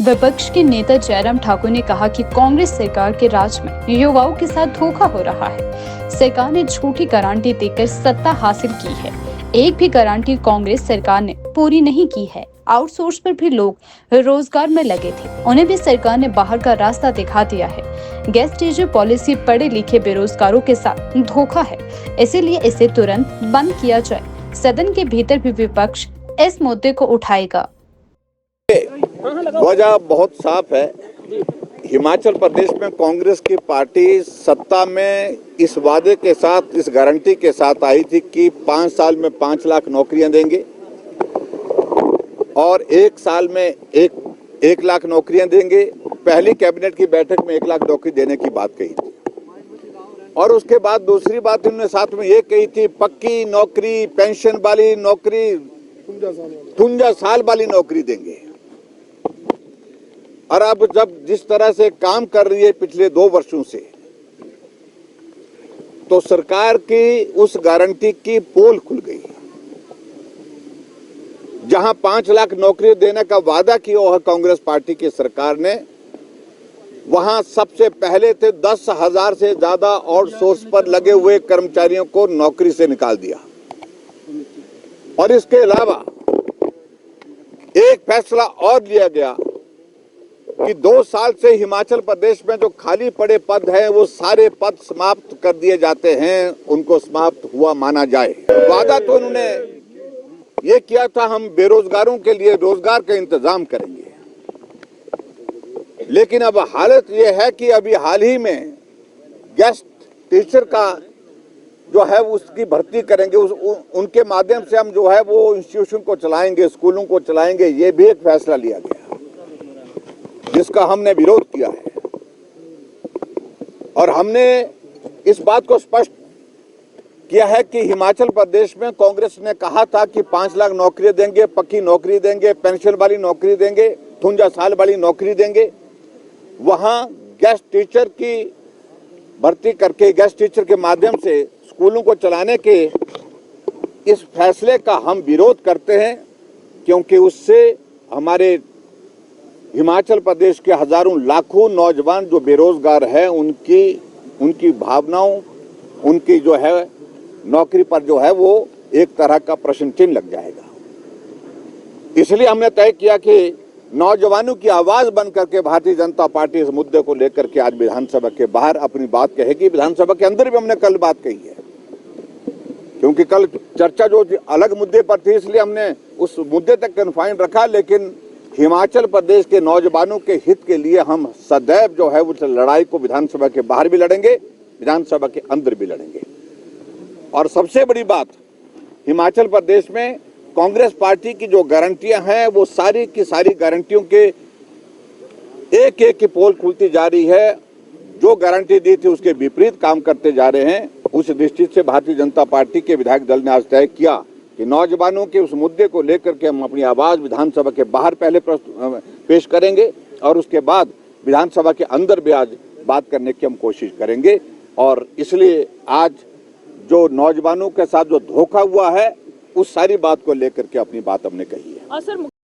विपक्ष के नेता जयराम ठाकुर ने कहा कि कांग्रेस सरकार के राज में युवाओं के साथ धोखा हो रहा है। सरकार ने झूठी गारंटी देकर सत्ता हासिल की है। एक भी गारंटी कांग्रेस सरकार ने पूरी नहीं की है। आउटसोर्स पर भी लोग रोजगार में लगे थे, उन्हें भी सरकार ने बाहर का रास्ता दिखा दिया है। गेस्ट टीचर पॉलिसी पढ़े लिखे बेरोजगारों के साथ धोखा है, इसीलिए इसे तुरंत बंद किया जाए। सदन के भीतर भी विपक्ष इस मुद्दे को उठाएगा। वजह बहुत साफ है। हिमाचल प्रदेश में कांग्रेस की पार्टी सत्ता में इस वादे के साथ, इस गारंटी के साथ आई थी कि 5 साल में 5 लाख नौकरियां देंगे और 1 साल में 1 लाख नौकरियां देंगे। पहली कैबिनेट की बैठक में 1 लाख नौकरी देने की बात कही थी और उसके बाद दूसरी बात उन्होंने साथ में ये कही थी, पक्की नौकरी, पेंशन वाली नौकरी, 53 साल वाली नौकरी देंगे। और अब जब जिस तरह से काम कर रही है पिछले 2 वर्षों से, तो सरकार की उस गारंटी की पोल खुल गई। जहां 5 लाख नौकरी देने का वादा किया है कांग्रेस पार्टी की सरकार ने, वहां सबसे पहले थे 10,000 से ज्यादा आउटसोर्स पर लगे हुए कर्मचारियों को नौकरी से निकाल दिया। और इसके अलावा एक फैसला और लिया गया कि 2 साल से हिमाचल प्रदेश में जो खाली पड़े पद हैं वो सारे पद समाप्त कर दिए जाते हैं, उनको समाप्त हुआ माना जाए। वादा तो उन्होंने ये किया था, हम बेरोजगारों के लिए रोजगार का इंतजाम करेंगे, लेकिन अब हालत ये है कि अभी हाल ही में गेस्ट टीचर का जो है उसकी भर्ती करेंगे। उनके माध्यम से हम जो है वो इंस्टीट्यूशन को चलाएंगे, स्कूलों को चलाएंगे। ये भी एक फैसला लिया गया जिसका हमने विरोध किया है और हमने इस बात को स्पष्ट किया है कि हिमाचल प्रदेश में कांग्रेस ने कहा था कि 5 लाख नौकरी देंगे, पक्की नौकरी देंगे, पेंशन वाली नौकरी देंगे, 53 साल वाली नौकरी देंगे। वहां गेस्ट टीचर की भर्ती करके, गेस्ट टीचर के माध्यम से स्कूलों को चलाने के इस फैसले का हम विरोध करते हैं, क्योंकि उससे हमारे हिमाचल प्रदेश के हजारों लाखों नौजवान जो बेरोजगार हैं उनकी भावनाओं, उनकी जो है नौकरी पर जो है वो एक तरह का प्रश्न चिन्ह लग जाएगा। इसलिए हमने तय किया कि नौजवानों की आवाज बन करके भारतीय जनता पार्टी इस मुद्दे को लेकर के आज विधानसभा के बाहर अपनी बात कहेगी। विधानसभा के अंदर भी हमने कल बात कही है, क्योंकि कल चर्चा जो अलग मुद्दे पर थी इसलिए हमने उस मुद्दे तक कन्फाइन रखा, लेकिन हिमाचल प्रदेश के नौजवानों के हित के लिए हम सदैव जो है उस लड़ाई को विधानसभा के बाहर भी लड़ेंगे, विधानसभा के अंदर भी लड़ेंगे। और सबसे बड़ी बात, हिमाचल प्रदेश में कांग्रेस पार्टी की जो गारंटियां हैं वो सारी की सारी गारंटियों के एक एक की पोल खुलती जा रही है। जो गारंटी दी थी उसके विपरीत काम करते जा रहे हैं। उस दृष्टि से भारतीय जनता पार्टी के विधायक दल ने आज तय किया कि नौजवानों के उस मुद्दे को लेकर के हम अपनी आवाज विधानसभा के बाहर पहले पेश करेंगे और उसके बाद विधानसभा के अंदर भी आज बात करने की हम कोशिश करेंगे। और इसलिए आज जो नौजवानों के साथ जो धोखा हुआ है उस सारी बात को लेकर के अपनी बात हमने कही है।